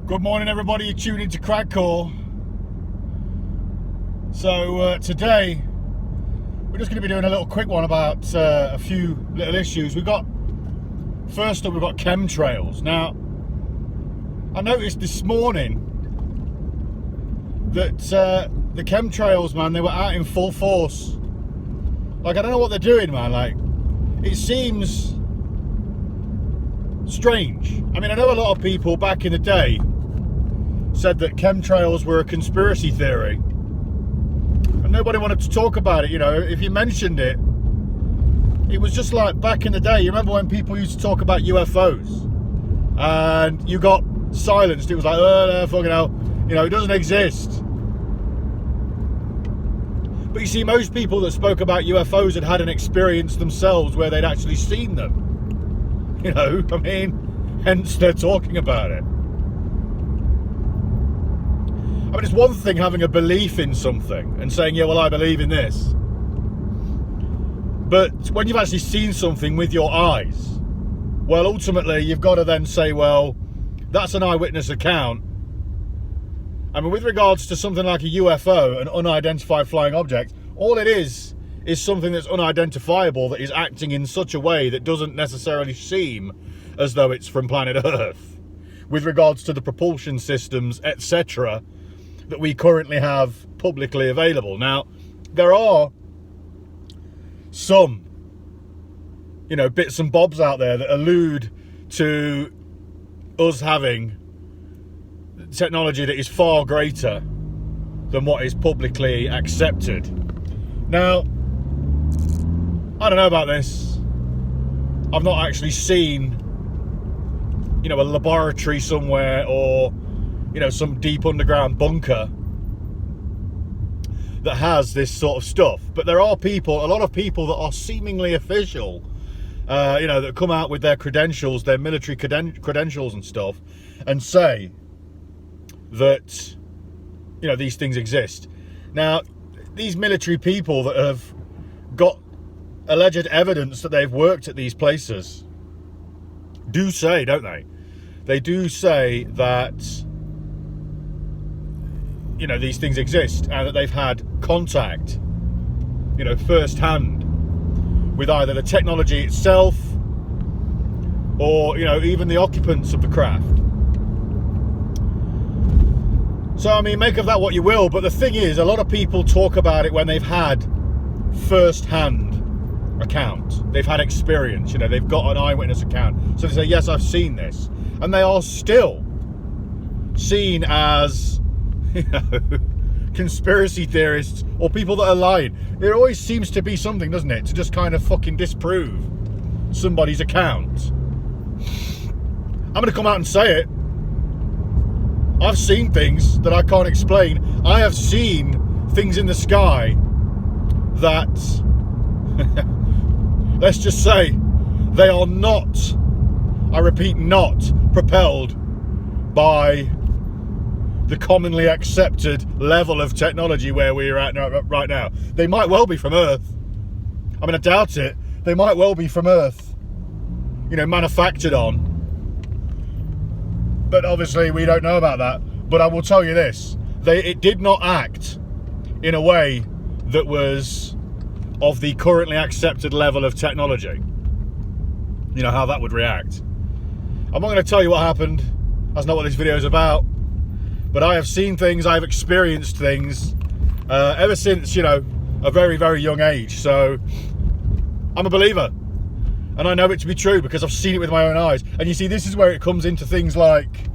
Good morning, everybody. You're tuned into Crack Call. So today we're just going to be doing a little quick one about a few little issues. First up, we've got chemtrails. Now, I noticed this morning that the chemtrails, man, they were out in full force. Like, I don't know what they're doing, man. Like, it seems strange. I mean, I know a lot of people back in the day said that chemtrails were a conspiracy theory, and nobody wanted to talk about it. You know, if you mentioned it, it was just like back in the day. You remember when people used to talk about UFOs and you got silenced? It was like, oh no, fucking hell, you know, it doesn't exist. But you see, most people that spoke about UFOs had an experience themselves where they'd actually seen them. You know, I mean, hence they're talking about it. I mean, it's one thing having a belief in something and saying, yeah, well, I believe in this. But when you've actually seen something with your eyes, well, ultimately, you've got to then say, well, that's an eyewitness account. I mean, with regards to something like a UFO, an unidentified flying object, all it is something that's unidentifiable that is acting in such a way that doesn't necessarily seem as though it's from planet Earth, with regards to the propulsion systems, etc., that we currently have publicly available. Now, there are some, you know, bits and bobs out there that allude to us having technology that is far greater than what is publicly accepted. Now, I don't know about this. I've not actually seen, you know, a laboratory somewhere or, you know, some deep underground bunker that has this sort of stuff. But there are people, a lot of people that are seemingly official, you know, that come out with their credentials, their military credentials and stuff, and say that, you know, these things exist. Now, these military people that have got alleged evidence that they've worked at these places do say, don't they? They do say that, you know, these things exist and that they've had contact, you know, firsthand with either the technology itself or, you know, even the occupants of the craft. So, I mean, make of that what you will, but the thing is, a lot of people talk about it when they've had first-hand account. They've had experience, you know, they've got an eyewitness account. So they say, yes, I've seen this. And they are still seen as, you know, conspiracy theorists or people that are lying. There always seems to be something, doesn't it, to just kind of fucking disprove somebody's account. I'm going to come out and say it. I've seen things that I can't explain. I have seen things in the sky that, let's just say, they are not, I repeat, not propelled by the commonly accepted level of technology where we're at right now. They might well be from Earth. I mean, I doubt it. They might well be from Earth, you know, manufactured on. But obviously we don't know about that. But I will tell you this, it did not act in a way that was of the currently accepted level of technology. You know, how that would react. I'm not going to tell you what happened. That's not what this video is about. But I have seen things, I've experienced things ever since, you know, a very, very young age. So I'm a believer. And I know it to be true because I've seen it with my own eyes. And you see, this is where it comes into things like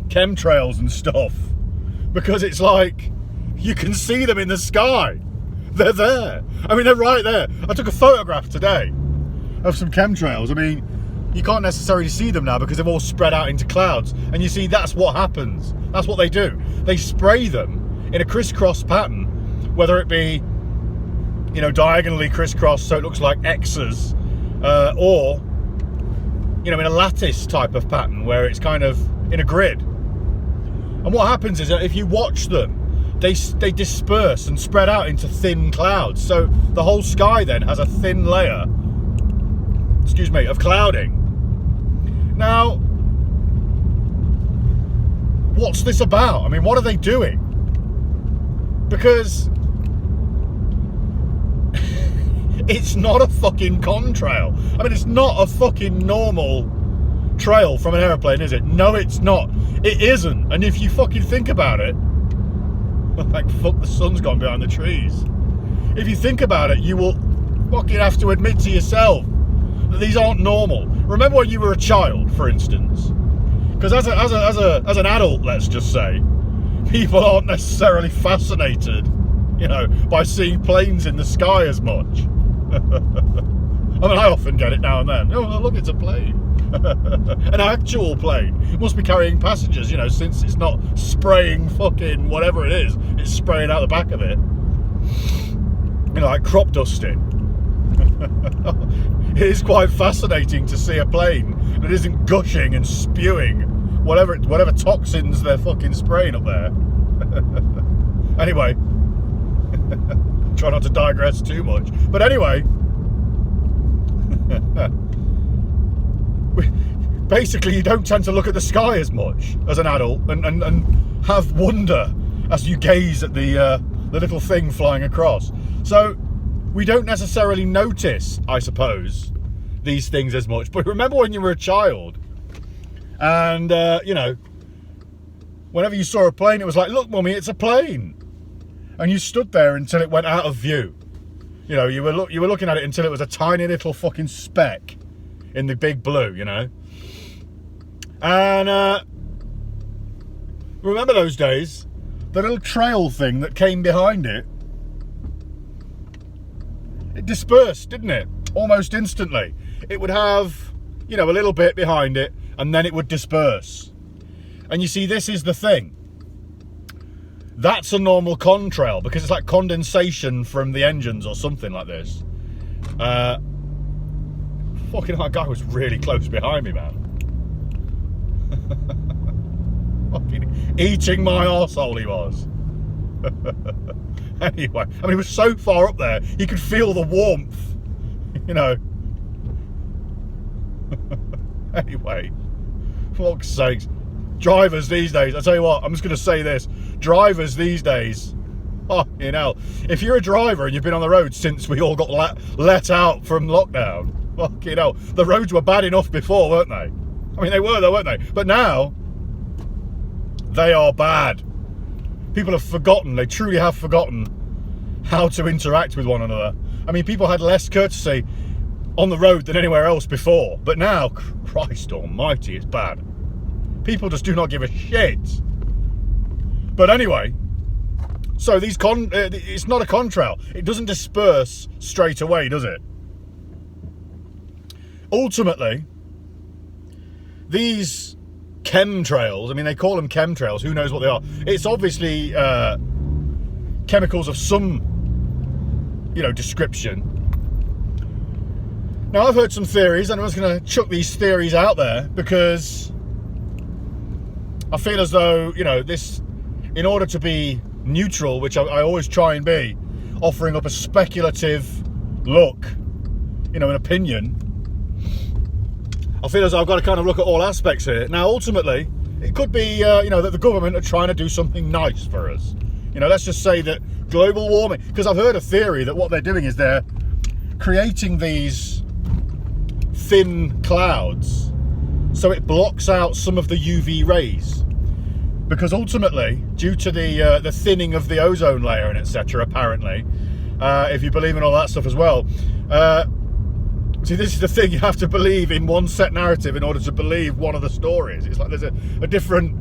chemtrails and stuff. Because it's like, you can see them in the sky. They're there. I mean, they're right there. I took a photograph today of some chemtrails. I mean, you can't necessarily see them now because they've all spread out into clouds. And you see, that's what happens. That's what they do. They spray them in a crisscross pattern, whether it be, you know, diagonally crisscross so it looks like X's, or, you know, in a lattice type of pattern where it's kind of in a grid. And what happens is that if you watch them, they disperse and spread out into thin clouds. So the whole sky then has a thin layer, of clouding. Now, what's this about? I mean, what are they doing? Because it's not a fucking contrail. I mean, it's not a fucking normal trail from an aeroplane, is it? No, it's not. It isn't. And if you fucking think about it, like, fuck, the sun's gone behind the trees. If you think about it, you will fucking have to admit to yourself that these aren't normal. Remember when you were a child, for instance? Because as an adult, let's just say, people aren't necessarily fascinated, you know, by seeing planes in the sky as much. I mean, I often get it now and then. Oh, look, it's a plane. An actual plane. It must be carrying passengers, you know, since it's not spraying fucking whatever it is. It's spraying out the back of it. You know, like crop dusting. It is quite fascinating to see a plane that isn't gushing and spewing whatever toxins they're fucking spraying up there. Anyway, try not to digress too much. But anyway, basically you don't tend to look at the sky as much as an adult and have wonder as you gaze at the little thing flying across. So we don't necessarily notice, I suppose, these things as much. But remember when you were a child and, you know, whenever you saw a plane, it was like, look, mummy, it's a plane. And you stood there until it went out of view. You know, you were looking at it until it was a tiny little fucking speck in the big blue, you know. And remember those days? The little trail thing that came behind it, it dispersed, didn't it? Almost instantly. It would have, you know, a little bit behind it, and then it would disperse. And you see, this is the thing. That's a normal contrail, because it's like condensation from the engines or something like this. Fucking that guy was really close behind me, man. Fucking eating my arsehole, he was. Anyway, I mean, he was so far up there, you could feel the warmth, you know. Anyway, for fuck's sakes, drivers these days, I tell you what, I'm just going to say this. Drivers these days, oh, you know, if you're a driver and you've been on the road since we all got let out from lockdown, fucking hell, the roads were bad enough before, weren't they? I mean, they were though, weren't they? But now, they are bad. People have forgotten, they truly have forgotten how to interact with one another. I mean, people had less courtesy on the road than anywhere else before. But now, Christ almighty, it's bad. People just do not give a shit. But anyway, so these it's not a contrail. It doesn't disperse straight away, does it? Ultimately, these chemtrails, I mean, they call them chemtrails, who knows what they are. It's obviously chemicals of some, you know, description. Now, I've heard some theories, and I'm just going to chuck these theories out there because I feel as though, you know, this, in order to be neutral, which I always try and be, offering up a speculative look, you know, an opinion, I feel as though I've got to kind of look at all aspects here. Now, ultimately, it could be, you know, that the government are trying to do something nice for us. You know, let's just say that global warming, because I've heard a theory that what they're doing is they're creating these thin clouds so it blocks out some of the UV rays. Because ultimately, due to the thinning of the ozone layer and etc., apparently, if you believe in all that stuff as well, see, this is the thing, you have to believe in one set narrative in order to believe one of the stories. It's like there's a different,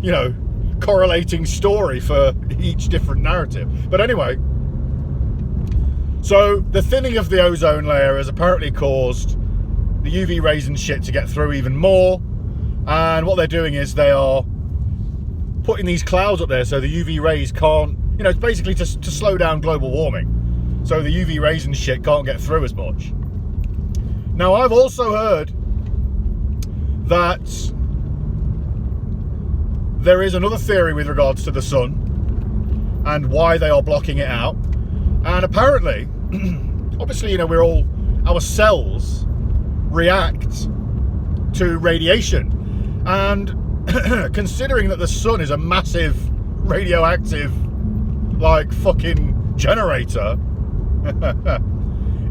you know, correlating story for each different narrative. But anyway, so the thinning of the ozone layer has apparently caused the UV rays and shit to get through even more. And what they're doing is they are putting these clouds up there so the UV rays can't, you know, it's basically to slow down global warming. So the UV rays and shit can't get through as much. Now, I've also heard that there is another theory with regards to the sun and why they are blocking it out. And apparently, obviously, you know, our cells react to radiation. And considering that the sun is a massive radioactive, like, fucking generator,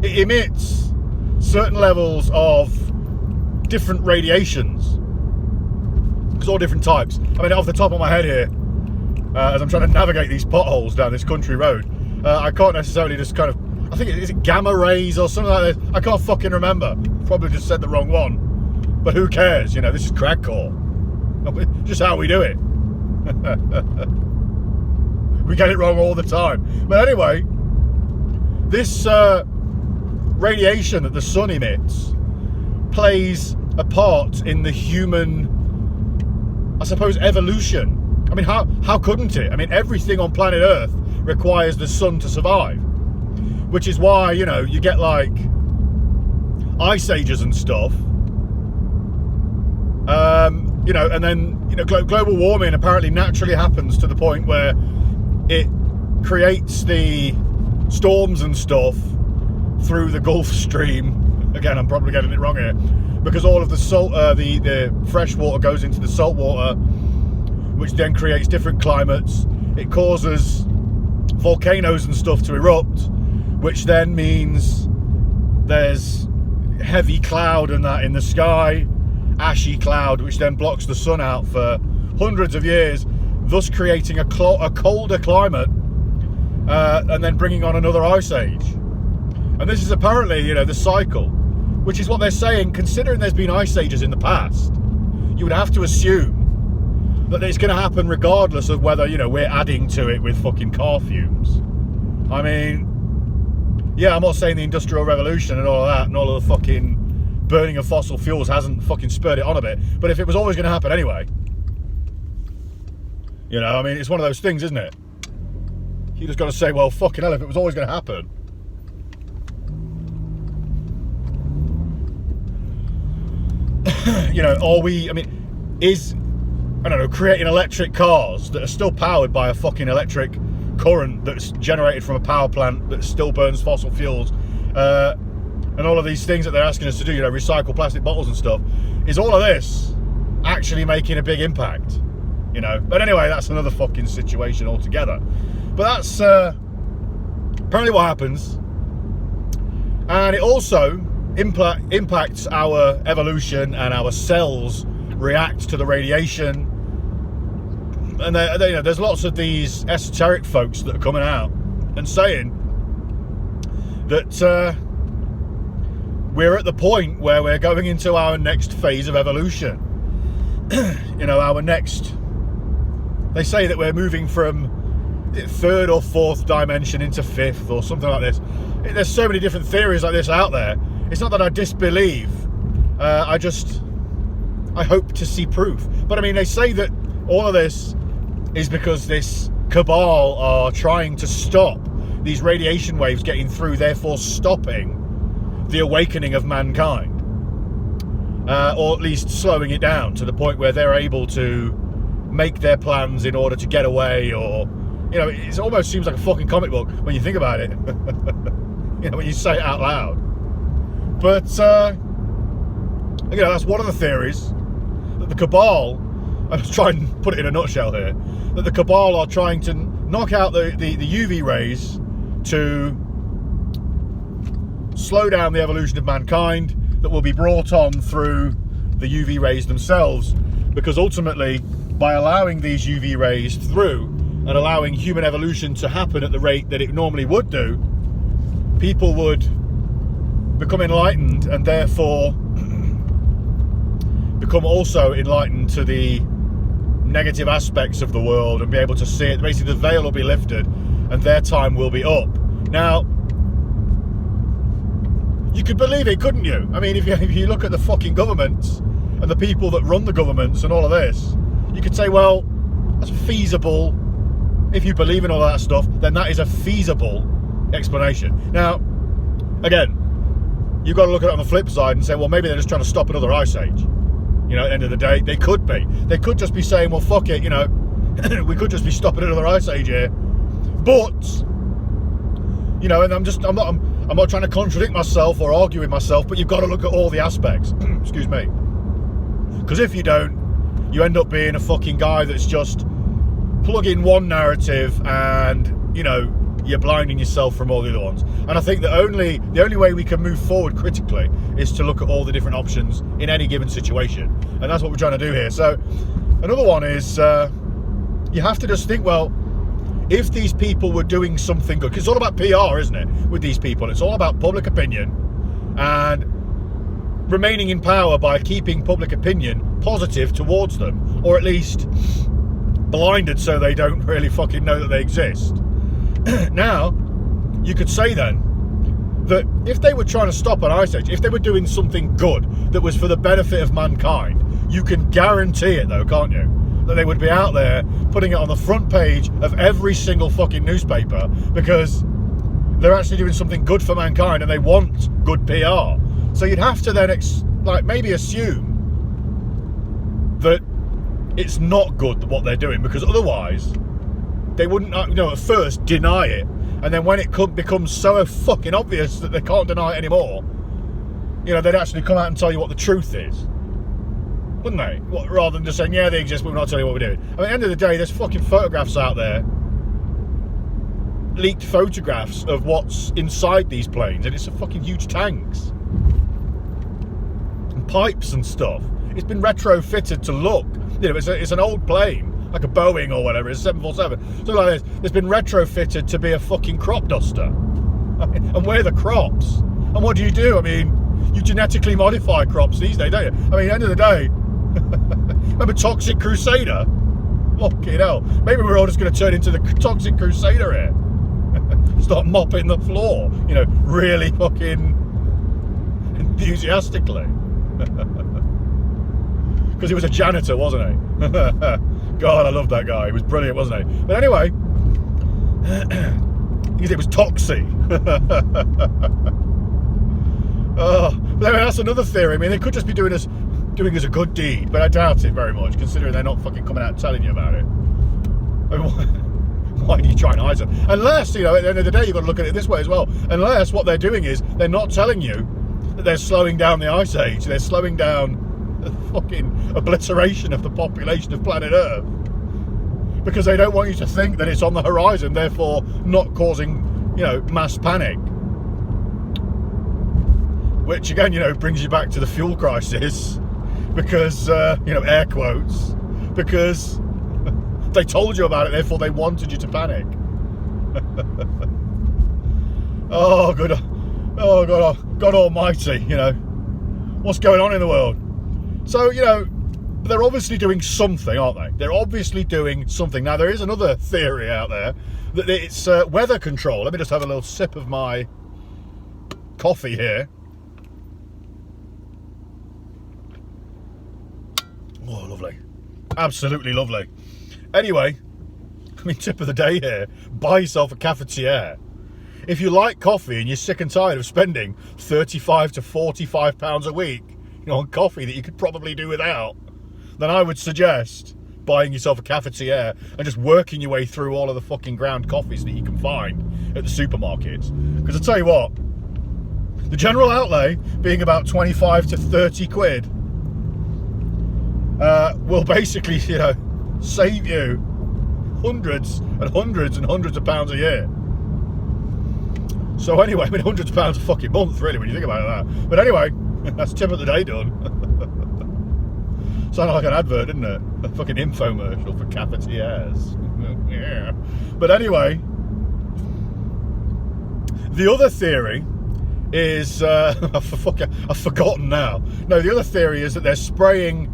it emits certain levels of different radiations. It's all different types. I mean, off the top of my head here, as I'm trying to navigate these potholes down this country road, I can't necessarily just kind of, I think, is it gamma rays or something like this? I can't fucking remember. Probably just said the wrong one. But who cares? You know, this is crackcore. Just how we do it. We get it wrong all the time. But anyway, this radiation that the sun emits plays a part in the human, I suppose, evolution. I mean, how couldn't it? I mean, everything on planet Earth requires the sun to survive. Which is why, you know, you get like ice ages and stuff. You know, and then, you know, global warming apparently naturally happens to the point where it creates the storms and stuff through the Gulf Stream. Again, I'm probably getting it wrong here, because all of the salt, the fresh water goes into the salt water, which then creates different climates. It causes volcanoes and stuff to erupt, which then means there's heavy cloud and that in the sky, ashy cloud, which then blocks the sun out for hundreds of years, thus creating a colder climate, and then bringing on another ice age. And this is apparently, you know, the cycle, which is what they're saying. Considering there's been ice ages in the past, you would have to assume that it's going to happen regardless of whether, you know, we're adding to it with fucking car fumes. I mean, yeah, I'm not saying the Industrial Revolution and all of that and all of the fucking burning of fossil fuels hasn't fucking spurred it on a bit, but if it was always going to happen anyway, you know, I mean, it's one of those things, isn't it? You just got to say, well, fucking hell, if it was always going to happen. You know, I don't know, creating electric cars that are still powered by a fucking electric current that's generated from a power plant that still burns fossil fuels, and all of these things that they're asking us to do, you know, recycle plastic bottles and stuff, is all of this actually making a big impact, you know? But anyway, that's another fucking situation altogether. But that's apparently what happens, and it also impacts our evolution, and our cells react to the radiation. And you know, there's lots of these esoteric folks that are coming out and saying that we're at the point where we're going into our next phase of evolution. You know, they say that we're moving from third or fourth dimension into fifth or something like this. There's so many different theories like this out there. It's not that I disbelieve, I hope to see proof. But I mean, they say that all of this is because this cabal are trying to stop these radiation waves getting through, therefore stopping the awakening of mankind, or at least slowing it down to the point where they're able to make their plans in order to get away. Or, you know, it almost seems like a fucking comic book when you think about it. You know, when you say it out loud. But you know, that's one of the theories, that the cabal, I'll just try and put it in a nutshell here, that the cabal are trying to knock out the UV rays to slow down the evolution of mankind that will be brought on through the UV rays themselves, because ultimately, by allowing these UV rays through and allowing human evolution to happen at the rate that it normally would do, people would become enlightened, and therefore become also enlightened to the negative aspects of the world and be able to see it. Basically, the veil will be lifted and their time will be up. Now, you could believe it, couldn't you? I mean, if you look at the fucking governments and the people that run the governments and all of this, you could say, well, that's feasible. If you believe in all that stuff, then that is a feasible explanation. Now, again, you've got to look at it on the flip side and say, well, maybe they're just trying to stop another ice age. You know, at the end of the day, they could be. They could just be saying, well, fuck it, you know, we could just be stopping another ice age here. But, you know, and I'm not trying to contradict myself or argue with myself, but you've got to look at all the aspects. Excuse me. Because if you don't, you end up being a fucking guy that's just plug in one narrative and, you know, you're blinding yourself from all the other ones. And I think that the only way we can move forward critically is to look at all the different options in any given situation. And that's what we're trying to do here. So another one is you have to just think, well, if these people were doing something good, because it's all about PR, isn't it, with these people? It's all about public opinion and remaining in power by keeping public opinion positive towards them, or at least blinded so they don't really fucking know that they exist. Now, you could say then that if they were trying to stop an ice age, if they were doing something good that was for the benefit of mankind, you can guarantee it though, can't you? That they would be out there putting it on the front page of every single fucking newspaper, because they're actually doing something good for mankind and they want good PR. So you'd have to then maybe assume that it's not good what they're doing, because otherwise they wouldn't, at first deny it, and then when it becomes so fucking obvious that they can't deny it anymore, they'd actually come out and tell you what the truth is, wouldn't they? Rather than just saying, yeah, they exist, but we're not telling you what we're doing. At the end of the day, there's fucking photographs out there, leaked photographs of what's inside these planes, and it's a fucking huge tanks and pipes and stuff. It's been retrofitted to look, it's an old plane, like a Boeing or whatever, it's a 747, something like this. It's been retrofitted to be a fucking crop duster. And where are the crops? And what do? You genetically modify crops these days, don't you? At the end of the day, remember Toxic Crusader? Fucking hell. Maybe we're all just going to turn into the Toxic Crusader here. Start mopping the floor, really fucking enthusiastically. Because he was a janitor, wasn't he? God, I loved that guy. He was brilliant, wasn't he? But anyway, it was Toxie. Oh, but anyway, that's another theory. They could just be doing us a good deed, but I doubt it very much, considering they're not fucking coming out and telling you about it. Why do you try and hide them? Unless, at the end of the day, you've got to look at it this way as well. Unless what they're doing is they're not telling you that they're slowing down the ice age. They're slowing down the fucking obliteration of the population of planet Earth, because they don't want you to think that it's on the horizon, therefore not causing, mass panic. Which again, brings you back to the fuel crisis, because, air quotes, because they told you about it, therefore they wanted you to panic. Oh, God almighty, what's going on in the world? So, they're obviously doing something, aren't they? They're obviously doing something. Now, there is another theory out there that it's weather control. Let me just have a little sip of my coffee here. Oh, lovely. Absolutely lovely. Anyway, tip of the day here. Buy yourself a cafetiere. If you like coffee and you're sick and tired of spending £35 to £45 a week, on coffee that you could probably do without, then I would suggest buying yourself a cafetiere and just working your way through all of the fucking ground coffees that you can find at the supermarkets. Because I'll tell you what, the general outlay being about 25 to 30 quid will basically, save you hundreds and hundreds and hundreds of pounds a year. So anyway, hundreds of pounds a fucking month, really, when you think about that. But anyway, that's tip of the day done. Sounded like an advert, didn't it? A fucking infomercial for cafetières. Yeah. But anyway, the other theory is I've forgotten now. No, the other theory is that they're spraying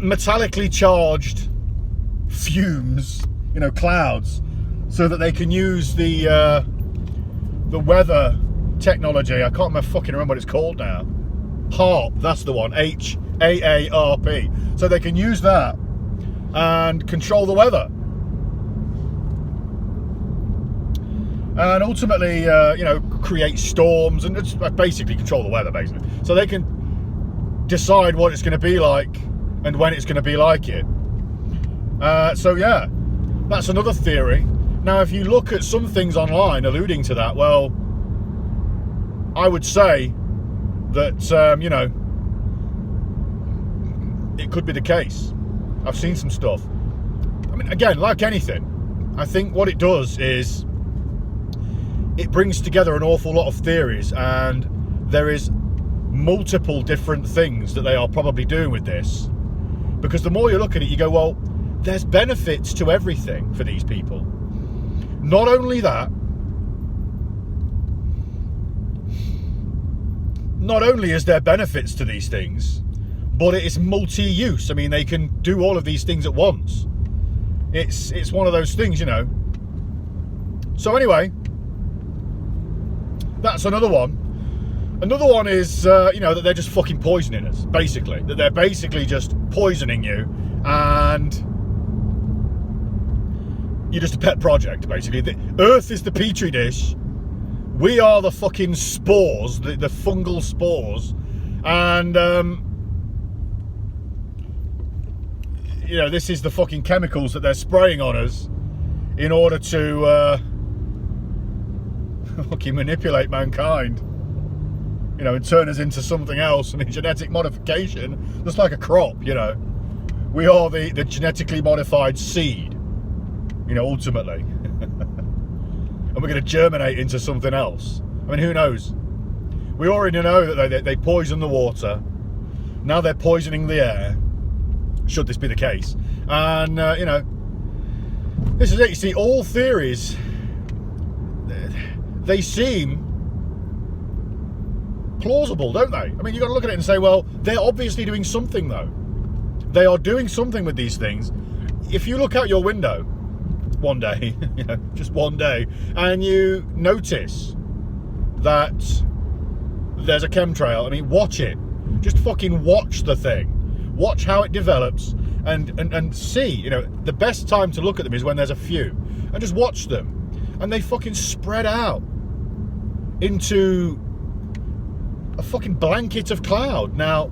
metallically charged fumes, clouds, so that they can use the weather technology. I can't remember what it's called now. HAARP, that's the one. HAARP. So they can use that and control the weather. And ultimately, create storms and it's basically control the weather, basically. So they can decide what it's going to be like and when it's going to be like it. So yeah, that's another theory. Now, if you look at some things online alluding to that, well, I would say that, it could be the case. I've seen some stuff. I mean, again, like anything, I think what it does is it brings together an awful lot of theories, and there is multiple different things that they are probably doing with this. Because the more you look at it, you go, well, there's benefits to everything for these people. Not only that, not only is there benefits to these things, but it is multi-use. I mean, they can do all of these things at once. It's one of those things, you know. So anyway, that's another one. Another one is, you know, that they're just fucking poisoning us, basically. That they're basically just poisoning you, and you're just a pet project, basically. The Earth is the petri dish. We are the fucking spores, the fungal spores. And, you know, this is the fucking chemicals that they're spraying on us in order to fucking manipulate mankind. You know, and turn us into something else. I mean, genetic modification, just like a crop, you know. We are the genetically modified seed, you know, ultimately. And we're going to germinate into something else. I mean, who knows? We already know that they poison the water. Now they're poisoning the air, should this be the case. And, you know, this is it. You see, all theories, they seem plausible, don't they? I mean, you've got to look at it and say, well, they're obviously doing something, though. They are doing something with these things. If you look out your window one day, you know, just one day, and you notice that there's a chemtrail, I mean, watch it. Just fucking watch the thing. Watch how it develops, and see, you know, the best time to look at them is when there's a few. And just watch them. And they fucking spread out into a fucking blanket of cloud. Now,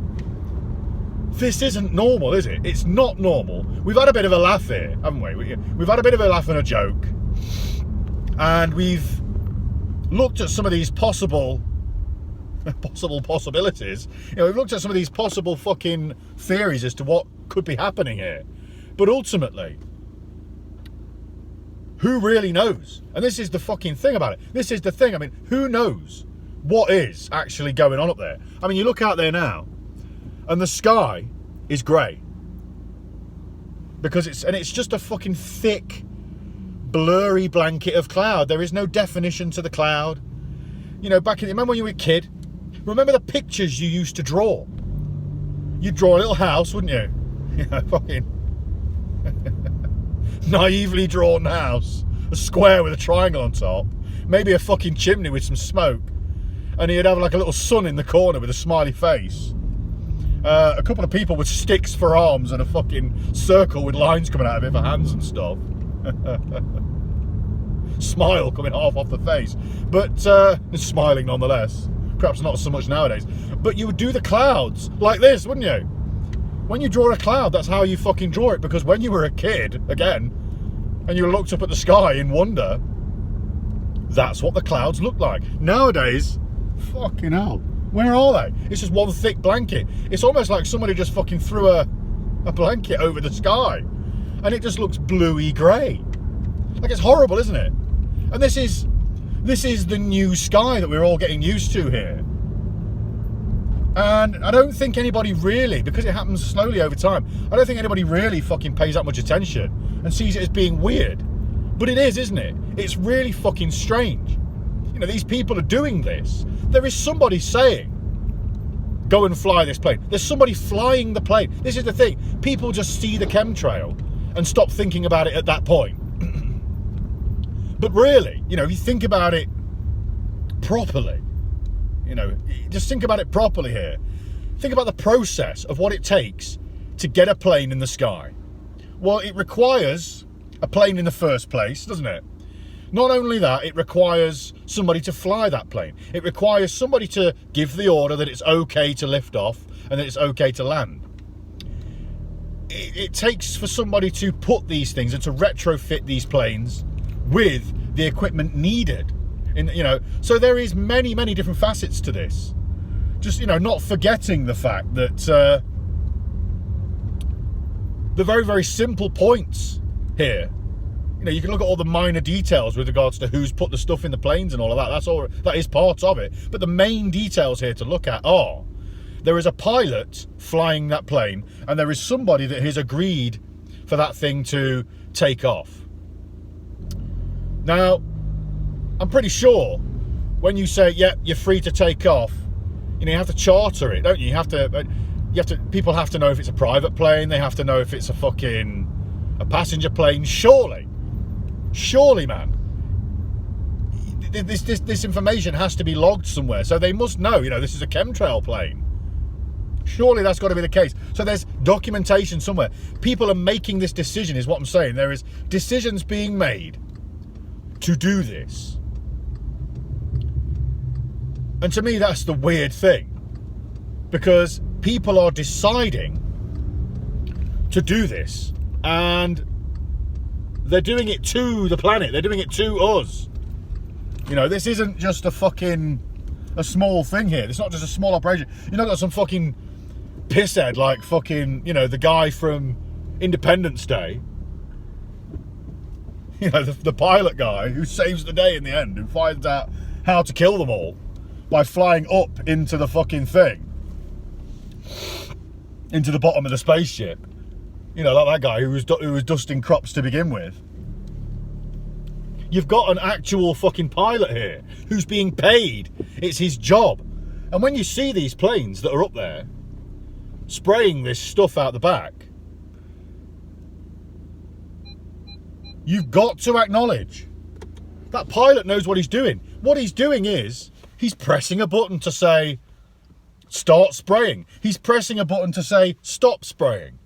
this isn't normal, is it? It's not normal. We've had a bit of a laugh here, haven't we? We've had a bit of a laugh and a joke. And we've looked at some of these possibilities. You know, we've looked at some of these possible fucking theories as to what could be happening here. But ultimately, who really knows? And this is the fucking thing about it. This is the thing. I mean, who knows what is actually going on up there? I mean, you look out there now, and the sky is grey. Because it's just a fucking thick, blurry blanket of cloud. There is no definition to the cloud. You know, remember when you were a kid? Remember the pictures you used to draw? You'd draw a little house, wouldn't you? You know, fucking naively drawn house. A square with a triangle on top. Maybe a fucking chimney with some smoke. And he'd have like a little sun in the corner with a smiley face. A couple of people with sticks for arms and a fucking circle with lines coming out of it for hands and stuff. Smile coming half off the face. But smiling nonetheless. Perhaps not so much nowadays. But you would do the clouds like this, wouldn't you? When you draw a cloud, that's how you fucking draw it. Because when you were a kid, again, and you looked up at the sky in wonder, that's what the clouds look like. Nowadays, fucking hell, where are they? It's just one thick blanket. It's almost like somebody just fucking threw a blanket over the sky, and it just looks bluey grey. Like, it's horrible, isn't it? And this is the new sky that we're all getting used to here. And I don't think anybody really, because it happens slowly over time, I don't think anybody really fucking pays that much attention and sees it as being weird. But it is, isn't it? It's really fucking strange. You know, these people are doing this. There is somebody saying, go and fly this plane. There's somebody flying the plane. This is the thing. People just see the chemtrail and stop thinking about it at that point. But really, you know, if you think about it properly, you know, just think about it properly here. Think about the process of what it takes to get a plane in the sky. Well, it requires a plane in the first place, doesn't it? Not only that, it requires somebody to fly that plane. It requires somebody to give the order that it's okay to lift off and that it's okay to land. It takes for somebody to put these things and to retrofit these planes with the equipment needed. You know, so there is many different facets to this. Just, you know, not forgetting the fact that the very, very simple points here. You know, you can look at all the minor details with regards to who's put the stuff in the planes and all of that. That is part of it. But the main details here to look at are, there is a pilot flying that plane, and there is somebody that has agreed for that thing to take off. Now, I'm pretty sure when you say, yeah, you're free to take off, you know, you have to charter it, don't you? People have to know if it's a private plane. They have to know if it's a passenger plane. Surely, man. This information has to be logged somewhere. So they must know, you know, this is a chemtrail plane. Surely that's got to be the case. So there's documentation somewhere. People are making this decision, is what I'm saying. There is decisions being made to do this. And to me, that's the weird thing. Because people are deciding to do this. And they're doing it to the planet. They're doing it to us. You know, this isn't just a small thing here. It's not just a small operation. You've not got some fucking pisshead like fucking, you know, the guy from Independence Day. You know, the pilot guy who saves the day in the end, who finds out how to kill them all by flying up into the fucking thing. Into the bottom of the spaceship. You know, like that guy who was dusting crops to begin with. You've got an actual fucking pilot here who's being paid. It's his job. And when you see these planes that are up there spraying this stuff out the back, you've got to acknowledge that pilot knows what he's doing. What he's doing is he's pressing a button to say start spraying. He's pressing a button to say stop spraying.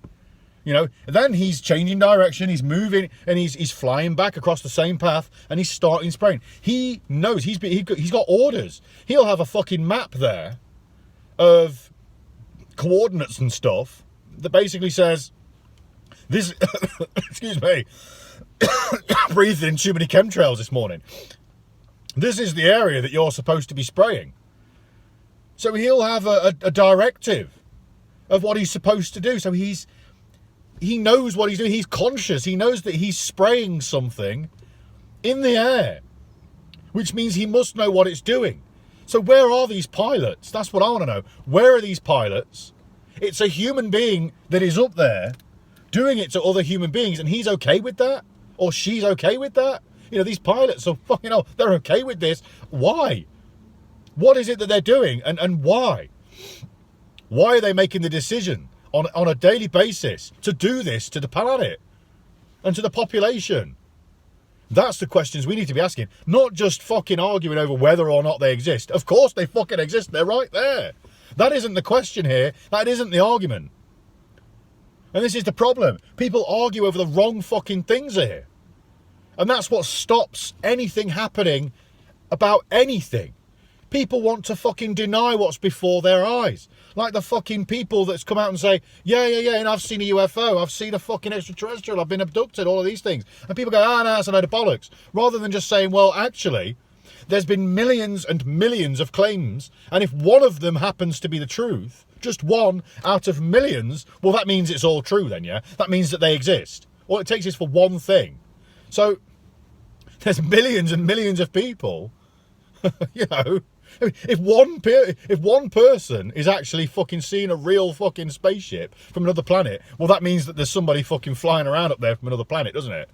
You know, then he's changing direction, he's moving, and he's flying back across the same path, and he's starting spraying. He knows, he's got orders. He'll have a fucking map there of coordinates and stuff that basically says, this, excuse me, breathed in too many chemtrails this morning. This is the area that you're supposed to be spraying. So he'll have a directive of what he's supposed to do. So he knows what he's doing. He's conscious. He knows that he's spraying something in the air, which means he must know what it's doing. So where are these pilots? That's what I want to know. Where are these pilots? It's a human being that is up there doing it to other human beings, and he's okay with that? Or she's okay with that? You know, these pilots are fucking hell, they're okay with this. Why? What is it that they're doing, and why? Why are they making the decision on a daily basis to do this to the planet and to the population? That's the questions we need to be asking, not just fucking arguing over whether or not they exist. Of course they fucking exist, they're right there. That isn't the question here, that isn't the argument. And this is the problem. People argue over the wrong fucking things here. And that's what stops anything happening about anything. People want to fucking deny what's before their eyes. Like the fucking people that's come out and say, yeah, and I've seen a UFO, I've seen a fucking extraterrestrial, I've been abducted, all of these things. And people go, no, that's a load of bollocks. Rather than just saying, well, actually, there's been millions and millions of claims, and if one of them happens to be the truth, just one out of millions, well, that means it's all true then, yeah? That means that they exist. All it takes is for one thing. So, there's millions and millions of people, you know. If one person is actually fucking seeing a real fucking spaceship from another planet, well, that means that there's somebody fucking flying around up there from another planet, doesn't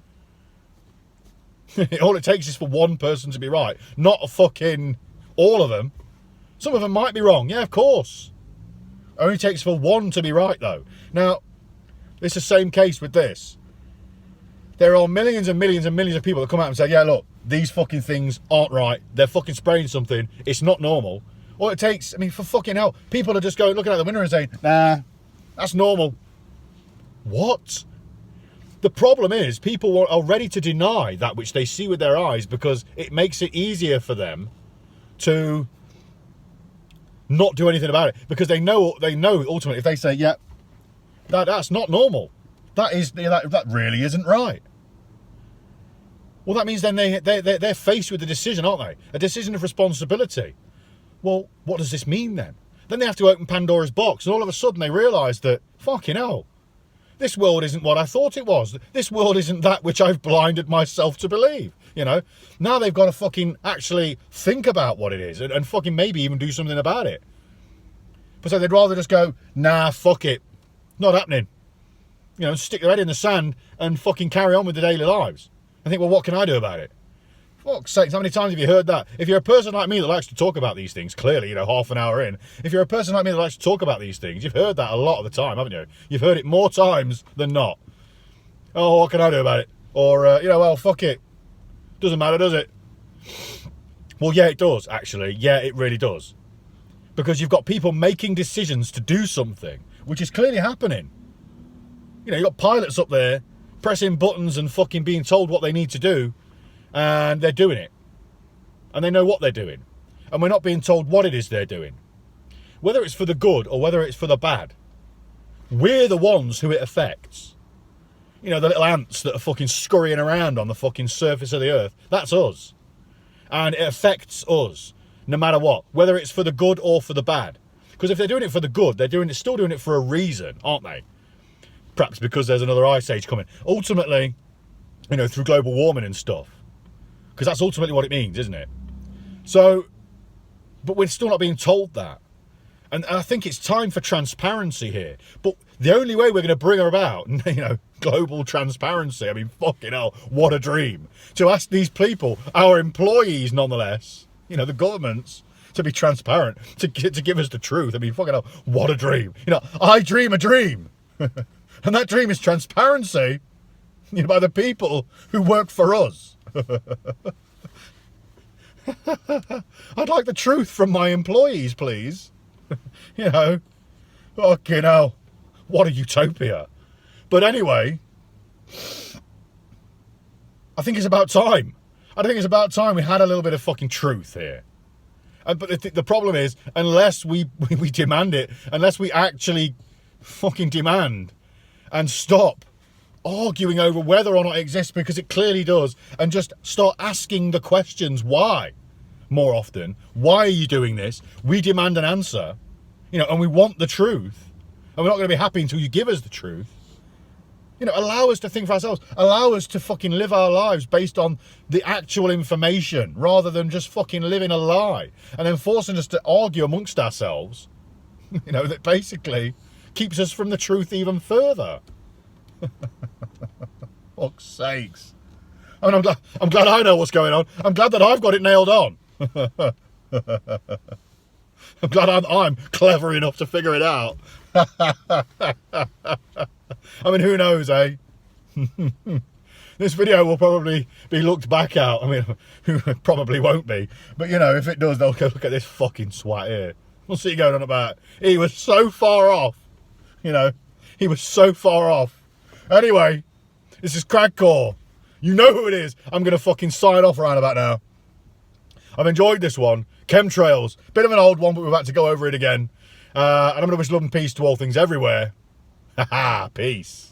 it? All it takes is for one person to be right, not a fucking all of them. Some of them might be wrong, yeah, of course. Only takes for one to be right, though. Now, it's the same case with this. There are millions and millions and millions of people that come out and say, yeah, look, these fucking things aren't right. They're fucking spraying something. It's not normal. All it takes, I mean, for fucking hell, people are just going, looking out the window and saying, nah, that's normal. What? The problem is people are ready to deny that which they see with their eyes because it makes it easier for them to not do anything about it, because they know ultimately if they say, yeah, that's not normal. That really isn't right. Well, that means then they're faced with a decision, aren't they? A decision of responsibility. Well, what does this mean then? Then they have to open Pandora's box, and all of a sudden they realise that, fucking hell, this world isn't what I thought it was. This world isn't that which I've blinded myself to believe. You know, now they've got to fucking actually think about what it is and fucking maybe even do something about it. But so they'd rather just go, nah, fuck it. Not happening. You know, stick their head in the sand and fucking carry on with their daily lives. I think, well, what can I do about it? Fuck's sakes, how many times have you heard that? If you're a person like me that likes to talk about these things, clearly, you know, half an hour in, if you're a person like me that likes to talk about these things, you've heard that a lot of the time, haven't you? You've heard it more times than not. Oh, what can I do about it? Or, you know, well, fuck it. Doesn't matter, does it? Well, yeah, it does, actually. Yeah, it really does. Because you've got people making decisions to do something, which is clearly happening. You know, you've got pilots up there pressing buttons and fucking being told what they need to do, and they're doing it. And they know what they're doing. And we're not being told what it is they're doing. Whether it's for the good or whether it's for the bad, we're the ones who it affects. You know, the little ants that are fucking scurrying around on the fucking surface of the earth, that's us. And it affects us, no matter what, whether it's for the good or for the bad. Because if they're doing it for the good, they're still doing it for a reason, aren't they? Perhaps because there's another ice age coming. Ultimately, you know, through global warming and stuff. Because that's ultimately what it means, isn't it? So, but we're still not being told that. And I think it's time for transparency here. But the only way we're going to bring about, you know, global transparency, I mean, fucking hell, what a dream. To ask these people, our employees nonetheless, you know, the governments, to be transparent, to give us the truth. I mean, fucking hell, what a dream. You know, I dream a dream. And that dream is transparency, you know, by the people who work for us. I'd like the truth from my employees, please. You know, fucking hell, what a utopia. But anyway, I think it's about time. I think it's about time we had a little bit of fucking truth here. But the problem is, unless we demand it, unless we actually fucking demand and stop arguing over whether or not it exists, because it clearly does, and just start asking the questions why more often. Why are you doing this? We demand an answer, you know, and we want the truth, and we're not going to be happy until you give us the truth. You know, allow us to think for ourselves. Allow us to fucking live our lives based on the actual information, rather than just fucking living a lie and then forcing us to argue amongst ourselves, you know, that basically keeps us from the truth even further. Fuck's sakes. I mean, I'm glad I know what's going on. I'm glad that I've got it nailed on. I'm glad I'm clever enough to figure it out. I mean, who knows, eh? This video will probably be looked back at. I mean, who probably won't be. But, you know, if it does, they'll go, look at this fucking swat here. We'll see going on about. He was so far off. You know, he was so far off. Anyway, this is Cragcore. You know who it is. I'm going to fucking sign off around about now. I've enjoyed this one. Chemtrails. Bit of an old one, but we're about to go over it again. And I'm going to wish love and peace to all things everywhere. Haha, peace.